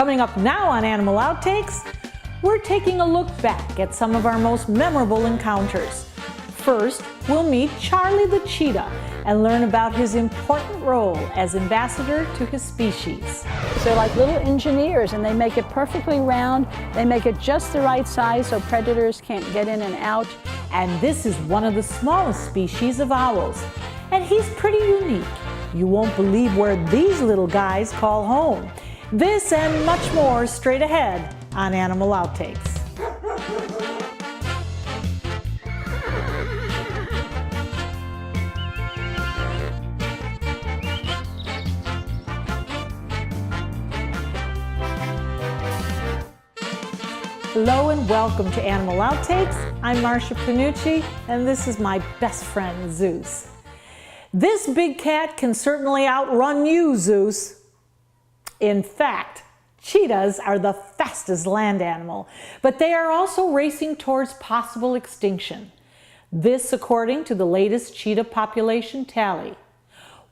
Coming up now on Animal Outtakes, we're taking a look back at some of our most memorable encounters. First, we'll meet Charlie the cheetah and learn about his important role as ambassador to his species. They're like little engineers, and they make it perfectly round. They make it just the right size so predators can't get in and out. And this is one of the smallest species of owls, and he's pretty unique. You won't believe where these little guys call home. This and much more straight ahead on Animal Outtakes. Hello and welcome to Animal Outtakes. I'm Marcia Panucci, and this is my best friend, Zeus. This big cat can certainly outrun you, Zeus. In fact, cheetahs are the fastest land animal, but they are also racing towards possible extinction. This according to the latest cheetah population tally.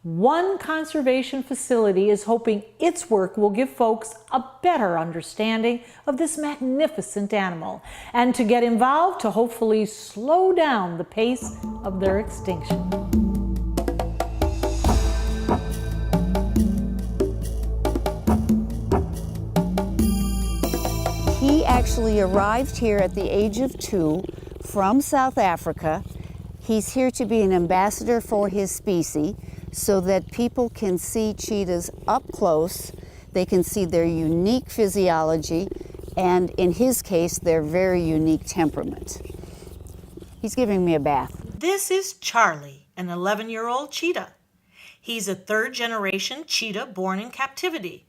One conservation facility is hoping its work will give folks a better understanding of this magnificent animal and to get involved to hopefully slow down the pace of their extinction. He actually arrived here at the age of 2 from South Africa. He's here to be an ambassador for his species, so that people can see cheetahs up close. They can see their unique physiology and, in his case, their very unique temperament. He's giving me a bath. This is Charlie, an 11-year-old cheetah. He's a third-generation cheetah born in captivity,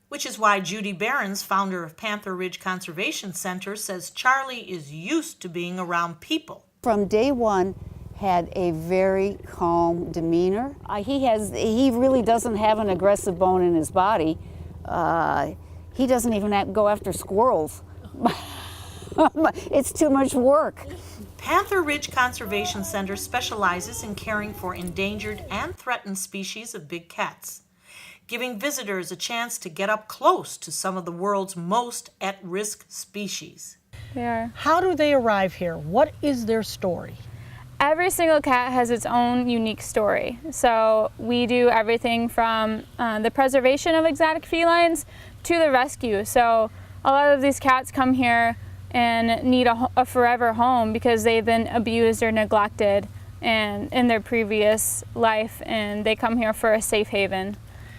which is why Judy Behrens, founder of Panther Ridge Conservation Center, says Charlie is used to being around people. From day one, had a very calm demeanor. He really doesn't have an aggressive bone in his body. He doesn't even go after squirrels. It's too much work. Panther Ridge Conservation Center specializes in caring for endangered and threatened species of big cats, giving visitors a chance to get up close to some of the world's most at-risk species. Yeah. How do they arrive here? What is their story? Every single cat has its own unique story. So we do everything from the preservation of exotic felines to the rescue. So a lot of these cats come here and need a forever home because they've been abused or neglected and in their previous life, and they come here for a safe haven.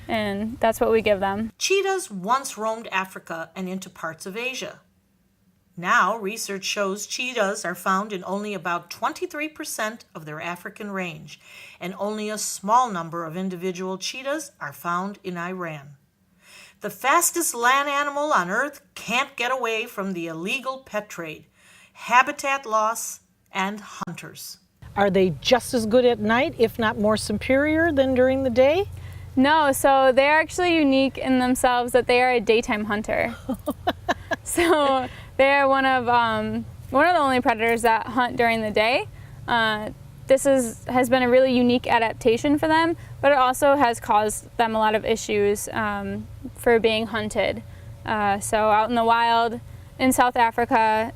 And that's what we give them. Cheetahs once roamed Africa and into parts of Asia. Now, research shows cheetahs are found in only about 23% of their African range, and only a small number of individual cheetahs are found in Iran. The fastest land animal on Earth can't get away from the illegal pet trade, habitat loss, and hunters. Are they just as good at night, if not more superior than during the day? No, so they're actually unique in themselves that they are a daytime hunter. So they're one of the only predators that hunt during the day. This has been a really unique adaptation for them, but it also has caused them a lot of issues for being hunted. So out in the wild in South Africa,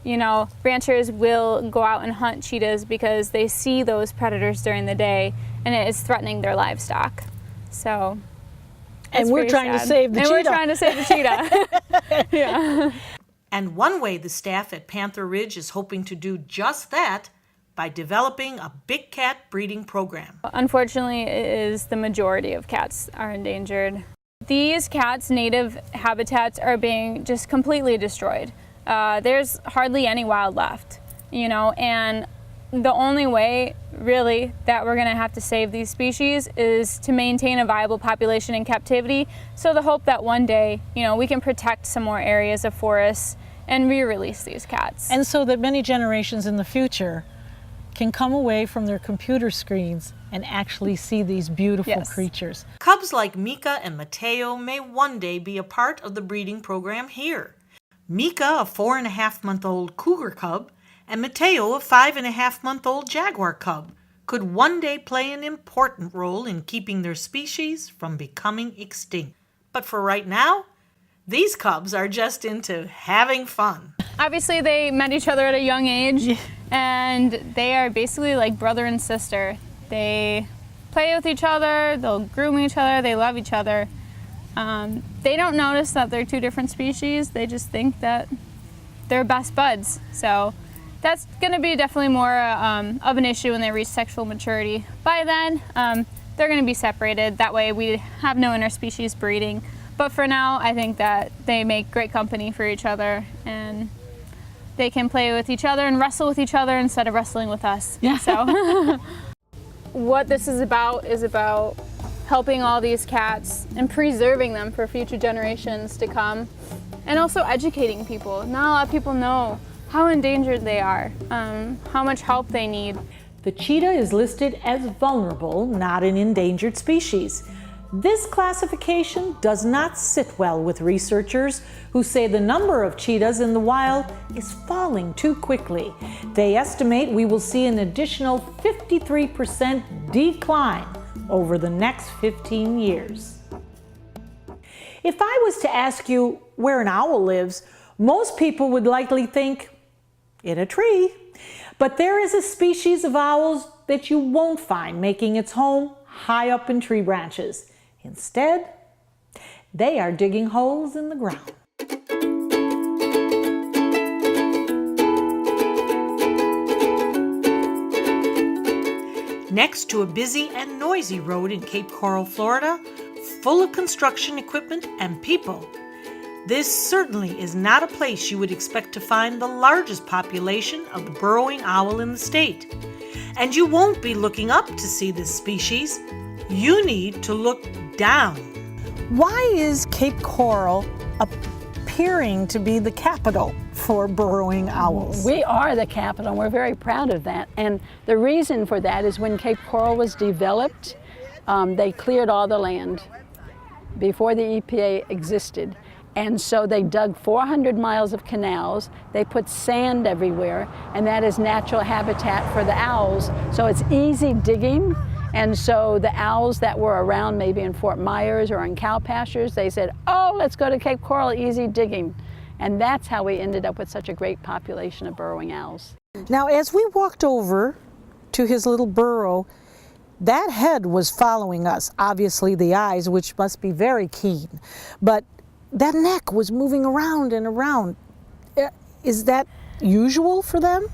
ranchers will go out and hunt cheetahs because they see those predators during the day and it is threatening their livestock. So, and we're trying to save the cheetah. And we're trying to save the cheetah. Yeah. And one way the staff at Panther Ridge is hoping to do just that by developing a big cat breeding program. Unfortunately, it is the majority of cats are endangered. These cats' native habitats are being just completely destroyed. There's hardly any wild left, and the only way really that we're going to have to save these species is to maintain a viable population in captivity. So the hope that one day, we can protect some more areas of forests and re-release these cats. And so that many generations in the future can come away from their computer screens and actually see these beautiful creatures. Cubs like Mika and Mateo may one day be a part of the breeding program here. Mika, a 4.5-month-old cougar cub, and Mateo, a 5.5-month-old jaguar cub, could one day play an important role in keeping their species from becoming extinct. But for right now, These cubs are just into having fun. Obviously, they met each other at a young age, and they are basically like brother and sister. They play with each other, they'll groom each other, they love each other. They don't notice that they're two different species. They just think that they're best buds. So that's going to be definitely more of an issue when they reach sexual maturity. By then, they're going to be separated. That way we have no interspecies breeding. But for now, I think that they make great company for each other, and they can play with each other and wrestle with each other instead of wrestling with us. Yeah. So what this is about helping all these cats and preserving them for future generations to come, and also educating people. Not a lot of people know how endangered they are, how much help they need. The cheetah is listed as vulnerable, not an endangered species. This classification does not sit well with researchers who say the number of cheetahs in the wild is falling too quickly. They estimate we will see an additional 53% decline over the next 15 years. If I was to ask you where an owl lives, most people would likely think in a tree. But there is a species of owls that you won't find making its home high up in tree branches. Instead, they are digging holes in the ground. Next to a busy and noisy road in Cape Coral, Florida, full of construction equipment and people, this certainly is not a place you would expect to find the largest population of the burrowing owl in the state. And you won't be looking up to see this species. You need to look down. Why is Cape Coral appearing to be the capital for burrowing owls? We are the capital, and we're very proud of that. And the reason for that is when Cape Coral was developed, they cleared all the land before the EPA existed. And so they dug 400 miles of canals, they put sand everywhere, and that is natural habitat for the owls. So it's easy digging. And so the owls that were around maybe in Fort Myers or in cow pastures, they said, oh, let's go to Cape Coral, easy digging. And that's how we ended up with such a great population of burrowing owls. Now, as we walked over to his little burrow, that head was following us. Obviously the eyes, which must be very keen. But that neck was moving around and around. Is that usual for them?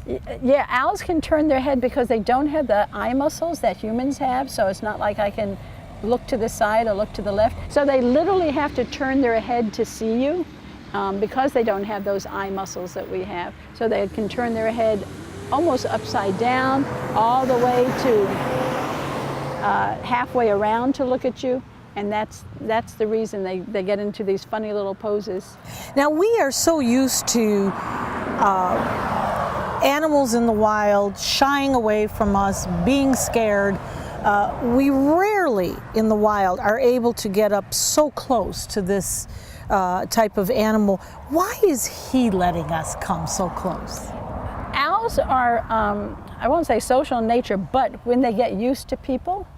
Yeah, owls can turn their head because they don't have the eye muscles that humans have, so it's not like I can look to the side or look to the left. So they literally have to turn their head to see you because they don't have those eye muscles that we have. So they can turn their head almost upside down, all the way to halfway around to look at you. And that's the reason they get into these funny little poses. Now, we are so used to animals in the wild shying away from us, being scared. We rarely in the wild are able to get up so close to this type of animal. Why is he letting us come so close? Owls are, I won't say social in nature, but when they get used to people,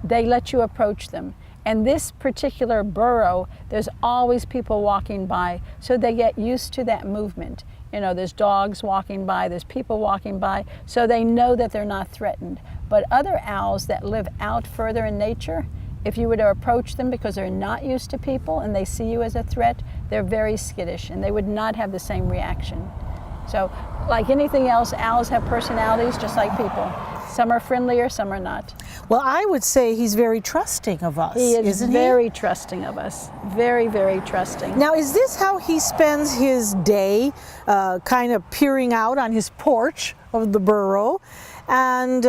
they let you approach them. And this particular burrow, there's always people walking by, so they get used to that movement. You know, there's dogs walking by, there's people walking by, so they know that they're not threatened. But other owls that live out further in nature, if you were to approach them because they're not used to people and they see you as a threat, they're very skittish and they would not have the same reaction. So, like anything else, owls have personalities just like people. Some are friendlier, some are not. Well, I would say he's very trusting of us, He is isn't very trusting of us. Very, very trusting. Now, is this how he spends his day, kind of peering out on his porch of the burrow? And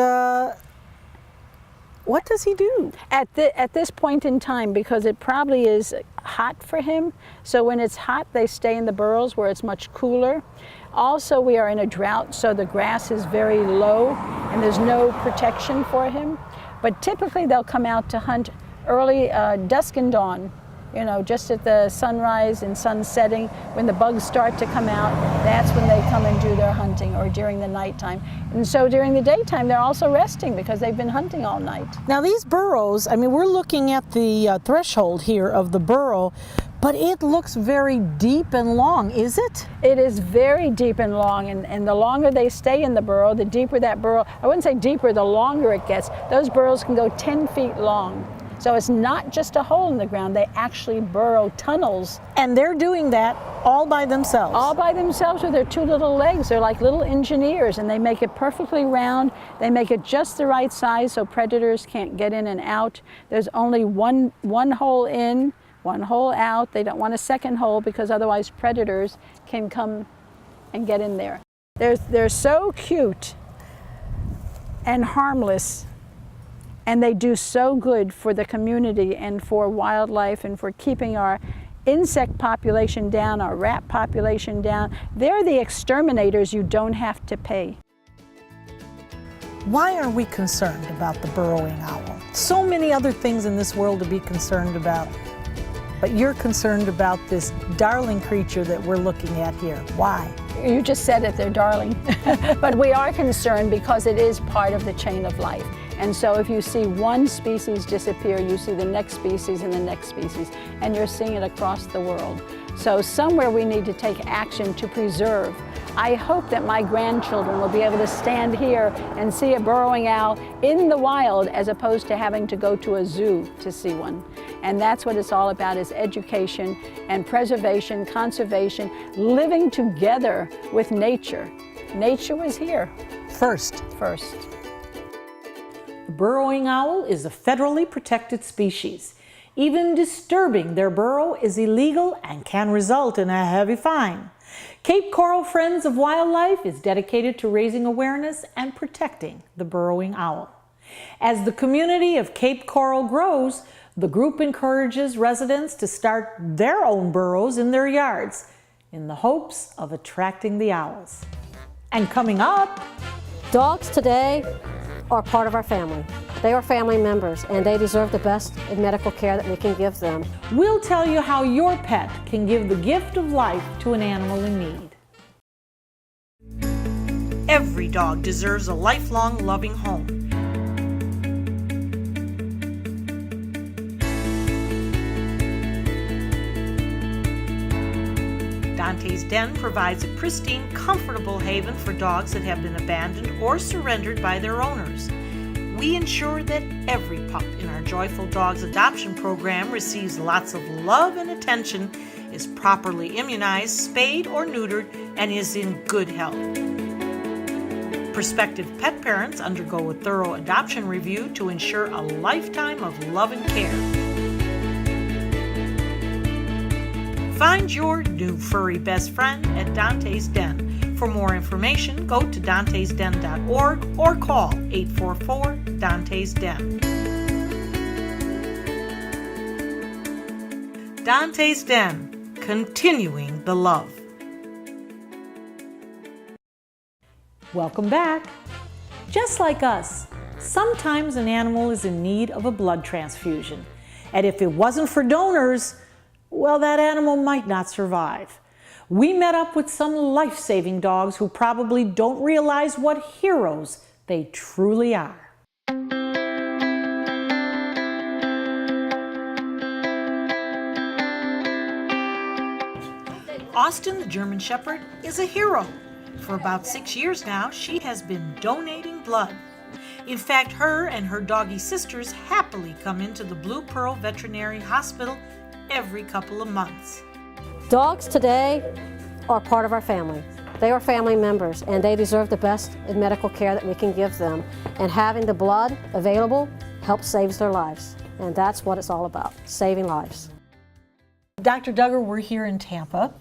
what does he do? At this point in time, because it probably is hot for him, so when it's hot, they stay in the burrows where it's much cooler. Also, we are in a drought, so the grass is very low and there's no protection for him. But typically they'll come out to hunt early dusk and dawn, you know, just at the sunrise and sun setting. When the bugs start to come out, that's when they come and do their hunting, or during the nighttime. And so during the daytime, they're also resting because they've been hunting all night. Now, these burrows, I mean, we're looking at the threshold here of the burrow, But it looks very deep and long, is it? It is very deep and long, and the longer they stay in the burrow, the deeper that burrow, I wouldn't say deeper, the longer it gets. Those burrows can go 10 feet long. So it's not just a hole in the ground, they actually burrow tunnels. And they're doing that all by themselves. All by themselves with their two little legs. They're like little engineers, and they make it perfectly round. They make it just the right size so predators can't get in and out. There's only one hole in, one hole out. They don't want a second hole because otherwise predators can come and get in there. They're so cute and harmless, and they do so good for the community and for wildlife and for keeping our insect population down, our rat population down. They're the exterminators you don't have to pay. Why are we concerned about the burrowing owl? So many other things in this world to be concerned about. But you're concerned about this darling creature that we're looking at here. Why? You just said it, they're darling. But we are concerned because it is part of the chain of life. And so if you see one species disappear, you see the next species and the next species, and you're seeing it across the world. So somewhere we need to take action to preserve. I hope that my grandchildren will be able to stand here and see a burrowing owl in the wild as opposed to having to go to a zoo to see one. And that's what it's all about, is education and preservation, conservation, living together with nature. Nature was here First. The burrowing owl is a federally protected species. Even disturbing their burrow is illegal and can result in a heavy fine. Cape Coral Friends of Wildlife is dedicated to raising awareness and protecting the burrowing owl. As the community of Cape Coral grows, the group encourages residents to start their own burrows in their yards in the hopes of attracting the owls. And coming up, Dogs today are part of our family. They are family members, and they deserve the best in medical care that we can give them. we'll tell you how your pet can give the gift of life to an animal in need. Every dog deserves a lifelong loving home. Dante's Den provides a pristine, comfortable haven for dogs that have been abandoned or surrendered by their owners. We ensure that every pup in our Joyful Dogs adoption program receives lots of love and attention, is properly immunized, spayed or neutered, and is in good health. Prospective pet parents undergo a thorough adoption review to ensure a lifetime of love and care. Find your new furry best friend at Dante's Den. For more information, go to dantesden.org or call 844-DANTES-DEN. Dante's Den, continuing the love. Welcome back. Just like us, sometimes an animal is in need of a blood transfusion. And if it wasn't for donors, well, that animal might not survive. We met up with some life-saving dogs who probably don't realize what heroes they truly are. Austin, the German Shepherd, is a hero. For about 6 years now, she has been donating blood. In fact, her and her doggy sisters happily come into the Blue Pearl Veterinary Hospital every couple of months. Dogs today are part of our family. They are family members, and they deserve the best in medical care that we can give them. And having the blood available helps save their lives. And that's what it's all about, saving lives. Dr. Duggar, we're here in Tampa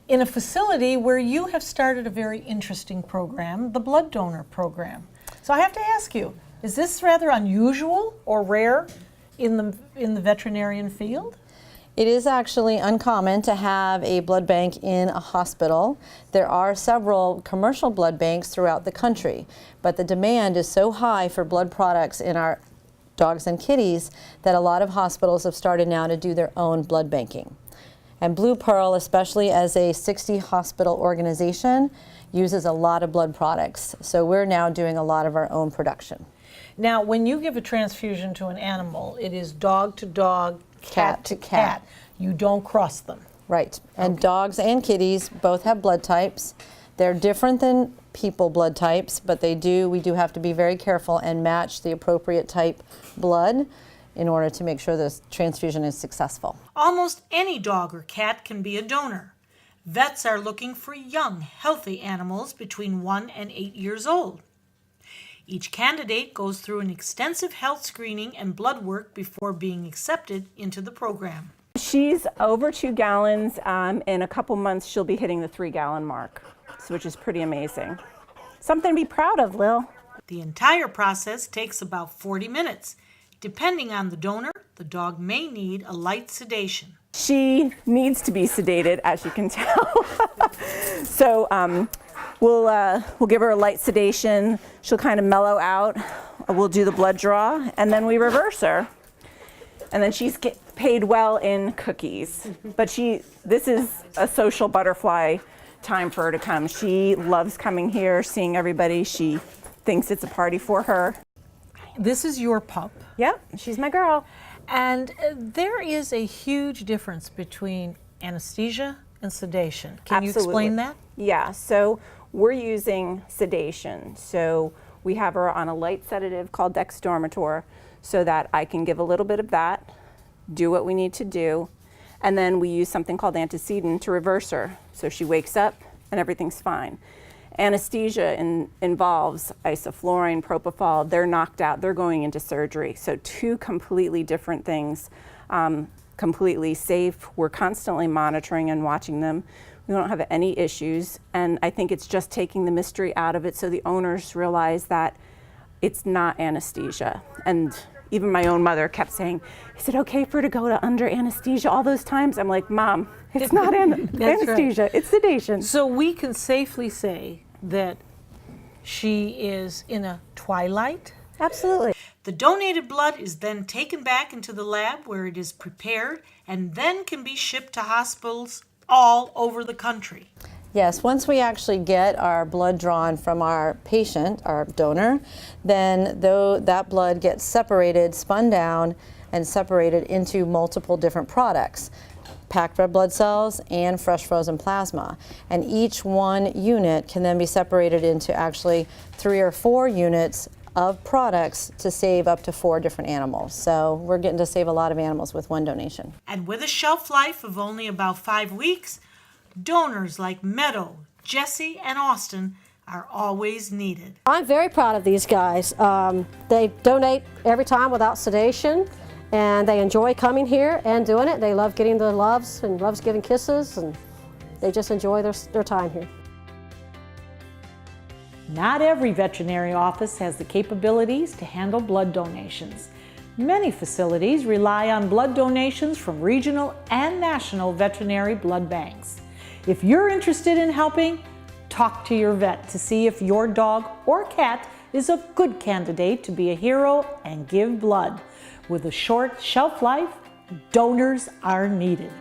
in a facility where you have started a very interesting program, the blood donor program. So I have to ask you, is this rather unusual or rare in the veterinarian field? It is actually uncommon to have a blood bank in a hospital. There are several commercial blood banks throughout the country, but the demand is so high for blood products in our dogs and kitties that a lot of hospitals have started now to do their own blood banking. And Blue Pearl, especially as a 60-hospital organization, uses a lot of blood products. So we're now doing a lot of our own production. Now, when you give a transfusion to an animal, it is dog to dog, cat to cat. You don't cross them. Right. And dogs and kitties both have blood types. They're different than people blood types, but we do have to be very careful and match the appropriate type blood in order to make sure this transfusion is successful. Almost any dog or cat can be a donor. Vets are looking for young, healthy animals between 1 and 8 years old. Each candidate goes through an extensive health screening and blood work before being accepted into the program. She's over 2 gallons. In a couple months, she'll be hitting the 3-gallon mark, which is pretty amazing. Something to be proud of, Lil. The entire process takes about 40 minutes. Depending on the donor, the dog may need a light sedation. She needs to be sedated, as you can tell. So we'll give her a light sedation. She'll kind of mellow out. We'll do the blood draw, and then we reverse her. And then she's paid well in cookies. But this is a social butterfly time for her to come. She loves coming here, seeing everybody. She thinks it's a party for her. This is your pup. Yep, she's my girl. And there is a huge difference between anesthesia and sedation. Can you explain that? Yeah, so we're using sedation. So we have her on a light sedative called dextromethorphan so that I can give a little bit of that, do what we need to do, and then we use something called antecedent to reverse her. So she wakes up and everything's fine. Anesthesia involves isoflurane, propofol. They're knocked out. They're going into surgery. So 2 completely different things, completely safe. We're constantly monitoring and watching them. We don't have any issues. And I think it's just taking the mystery out of it so the owners realize that it's not anesthesia. And even my own mother kept saying, is it okay for her to go to under anesthesia all those times? I'm like, Mom, it's not anesthesia, right. It's sedation. So we can safely say that she is in a twilight? Absolutely. The donated blood is then taken back into the lab where it is prepared and then can be shipped to hospitals all over the country. Yes, once we actually get our blood drawn from our patient, our donor, then that blood gets separated, spun down, and separated into multiple different products. Packed red blood cells and fresh frozen plasma. And each one unit can then be separated into actually 3 or 4 units of products to save up to 4 different animals. So we're getting to save a lot of animals with one donation. And with a shelf life of only about 5 weeks, donors like Meadow, Jesse, and Austin are always needed. I'm very proud of these guys. They donate every time without sedation, and they enjoy coming here and doing it. They love getting the loves and loves giving kisses, and they just enjoy their time here. Not every veterinary office has the capabilities to handle blood donations. Many facilities rely on blood donations from regional and national veterinary blood banks. If you're interested in helping, talk to your vet to see if your dog or cat is a good candidate to be a hero and give blood. With a short shelf life, donors are needed.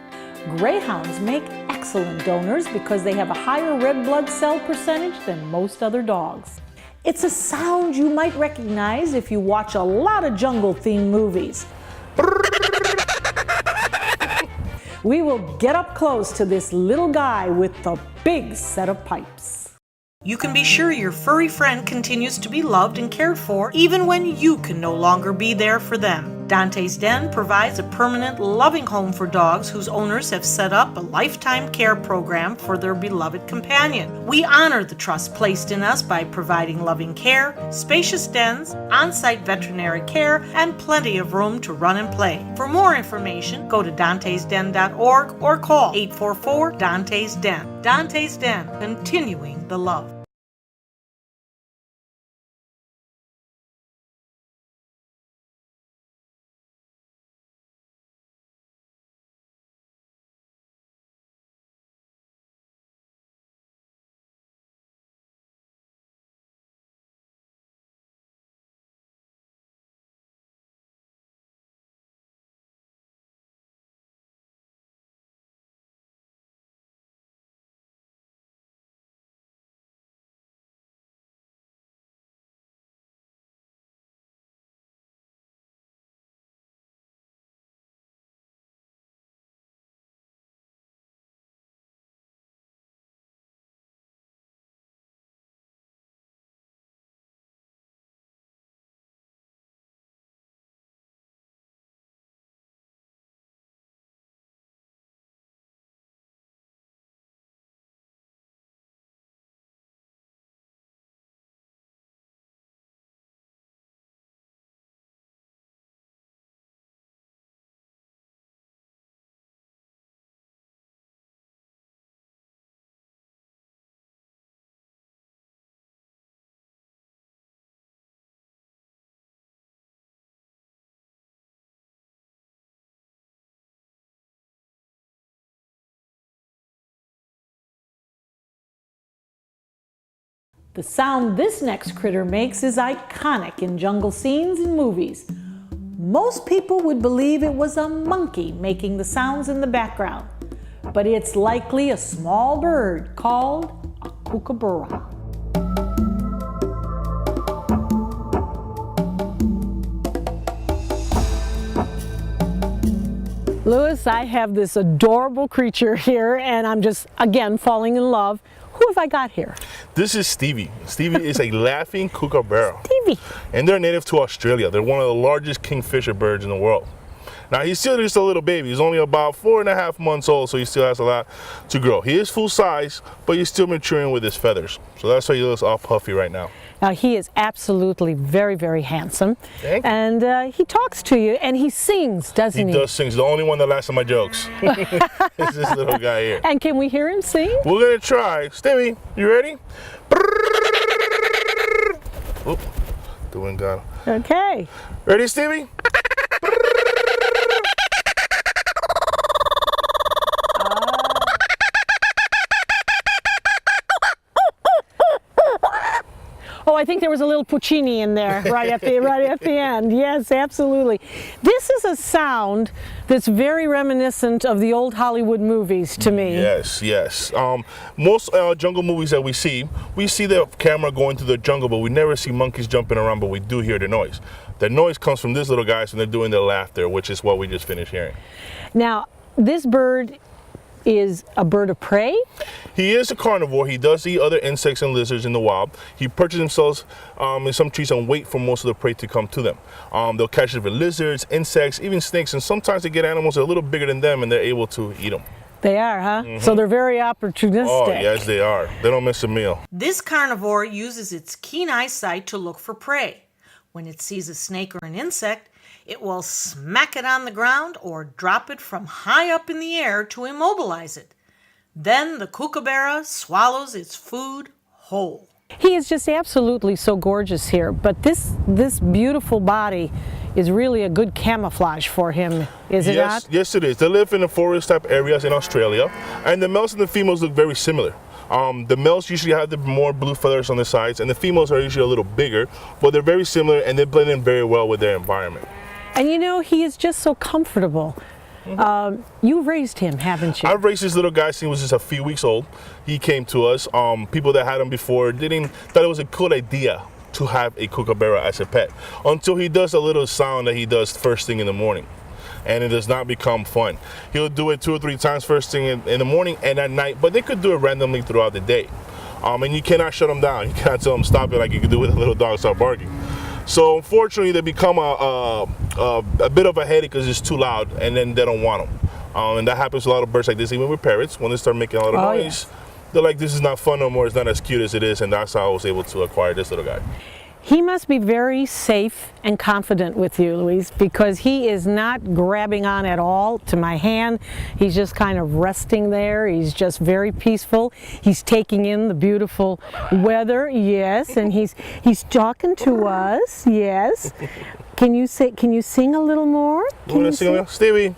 Greyhounds make excellent donors because they have a higher red blood cell percentage than most other dogs. It's a sound you might recognize if you watch a lot of jungle-themed movies. We will get up close to this little guy with the big set of pipes. You can be sure your furry friend continues to be loved and cared for even when you can no longer be there for them. Dante's Den provides a permanent, loving home for dogs whose owners have set up a lifetime care program for their beloved companion. We honor the trust placed in us by providing loving care, spacious dens, on-site veterinary care, and plenty of room to run and play. For more information, go to dantesden.org or call 844-DANTES-DEN. Dante's Den, continuing the love. The sound this next critter makes is iconic in jungle scenes and movies. Most people would believe it was a monkey making the sounds in the background, but it's likely a small bird called a kookaburra. Louis, I have this adorable creature here, and I'm just, again, falling in love. Who have I got here? This is Stevie. Stevie is a laughing kookaburra. Stevie. And they're native to Australia. They're one of the largest kingfisher birds in the world. Now, he's still just a little baby. He's only about 4.5 months old, so he still has a lot to grow. He is full size, but he's still maturing with his feathers. So that's why he looks all puffy right now. Now, he is absolutely very, very handsome. Thank you. And he talks to you, and he sings, doesn't he? He does sing. He's the only one that laughs at my jokes. It's this little guy here. And can we hear him sing? We're going to try. Stevie, you ready? Oop, doing God. Okay. Ready, Stevie? Oh, I think there was a little Puccini in there right at the end. Yes, absolutely. This is a sound that's very reminiscent of the old Hollywood movies to me. Yes, yes. Most jungle movies that we see the camera going through the jungle, but we never see monkeys jumping around, but we do hear the noise. The noise comes from these little guys when they're doing their laughter, which is what we just finished hearing. Now, this bird is a bird of prey? He is a carnivore. He does eat other insects and lizards in the wild. He perches himself in some trees and wait for most of the prey to come to them. They'll catch different lizards, insects, even snakes, and sometimes they get animals that are a little bigger than them and they're able to eat them. They are, huh? Mm-hmm. So they're very opportunistic. Oh, yes, they are. They don't miss a meal. This carnivore uses its keen eyesight to look for prey. When it sees a snake or an insect, it will smack it on the ground or drop it from high up in the air to immobilize it. Then the kookaburra swallows its food whole. He is just absolutely so gorgeous here, but this beautiful body is really a good camouflage for him, is it not? Yes, it is. They live in the forest type areas in Australia, and the males and the females look very similar. The males usually have the more blue feathers on the sides, and the females are usually a little bigger, but they're very similar and they blend in very well with their environment. And you know, he is just so comfortable. You've raised him, haven't you? I've raised this little guy since he was just a few weeks old. He came to us. People that had him before thought it was a cool idea to have a kookaburra as a pet, until he does a little sound that he does first thing in the morning. And it does not become fun. He'll do it 2 or 3 times first thing in the morning and at night, but they could do it randomly throughout the day. And you cannot shut them down. You cannot tell them stop it like you can do with a little dog start barking. So unfortunately, they become a bit of a headache because it's too loud, and then they don't want them. And that happens to a lot of birds like this, even with parrots. When they start making a lot of noise, yes, they're like, this is not fun no more. It's not as cute as it is, and that's how I was able to acquire this little guy. He must be very safe and confident with you, Luis, because he is not grabbing on at all to my hand. He's just kind of resting there. He's just very peaceful. He's taking in the beautiful weather, yes, and he's talking to us, yes. Can you sing a little more? Can you sing? Stevie.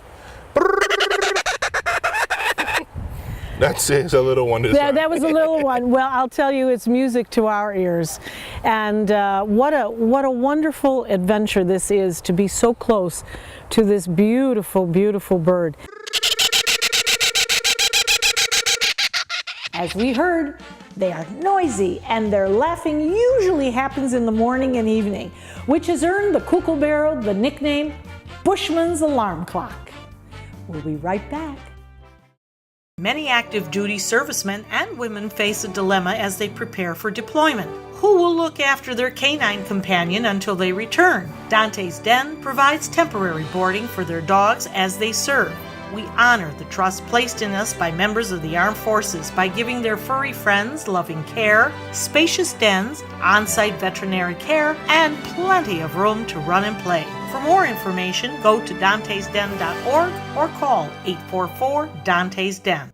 That's it. It's a little one this time. That was a little one. Well, I'll tell you, it's music to our ears. And what a wonderful adventure this is, to be so close to this beautiful, beautiful bird. As we heard, they are noisy, and their laughing usually happens in the morning and evening, which has earned the kookaburra the nickname Bushman's Alarm Clock. We'll be right back. Many active duty servicemen and women face a dilemma as they prepare for deployment. Who will look after their canine companion until they return? Dante's Den provides temporary boarding for their dogs as they serve. We honor the trust placed in us by members of the armed forces by giving their furry friends loving care, spacious dens, on-site veterinary care, and plenty of room to run and play. For more information, go to dantesden.org or call 844-DANTES-DEN.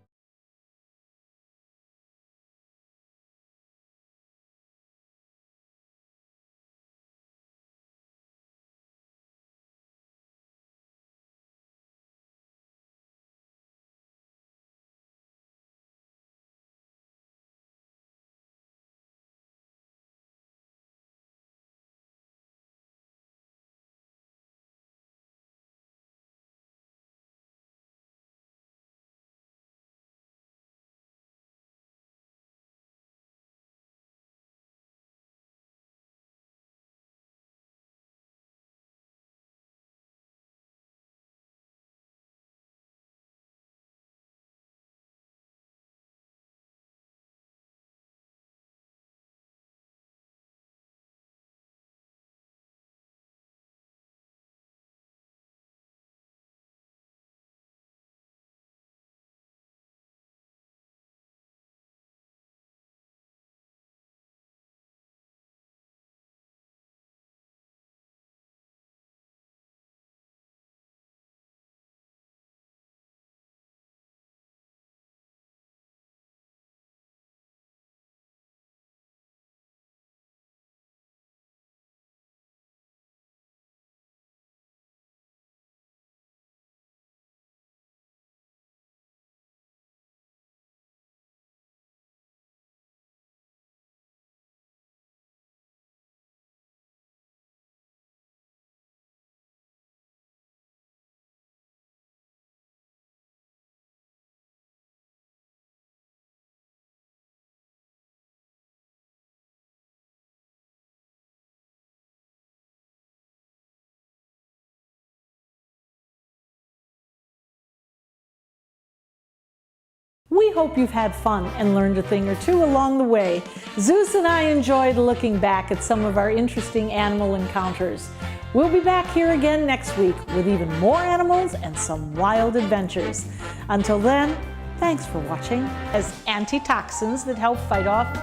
We hope you've had fun and learned a thing or two along the way. Zeus and I enjoyed looking back at some of our interesting animal encounters. We'll be back here again next week with even more animals and some wild adventures. Until then, thanks for watching. As antitoxins that help fight off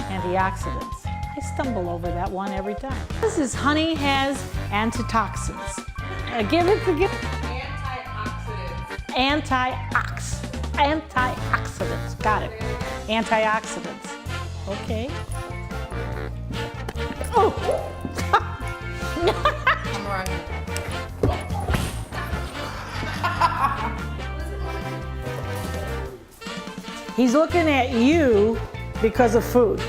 antioxidants. I stumble over that one every time. This is honey has antitoxins. Give it. Antioxidants. Got it. Antioxidants. Okay. Oh! He's looking at you because of food.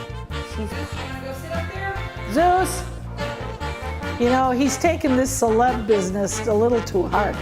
Zeus, you know, he's taking this celeb business a little too hard.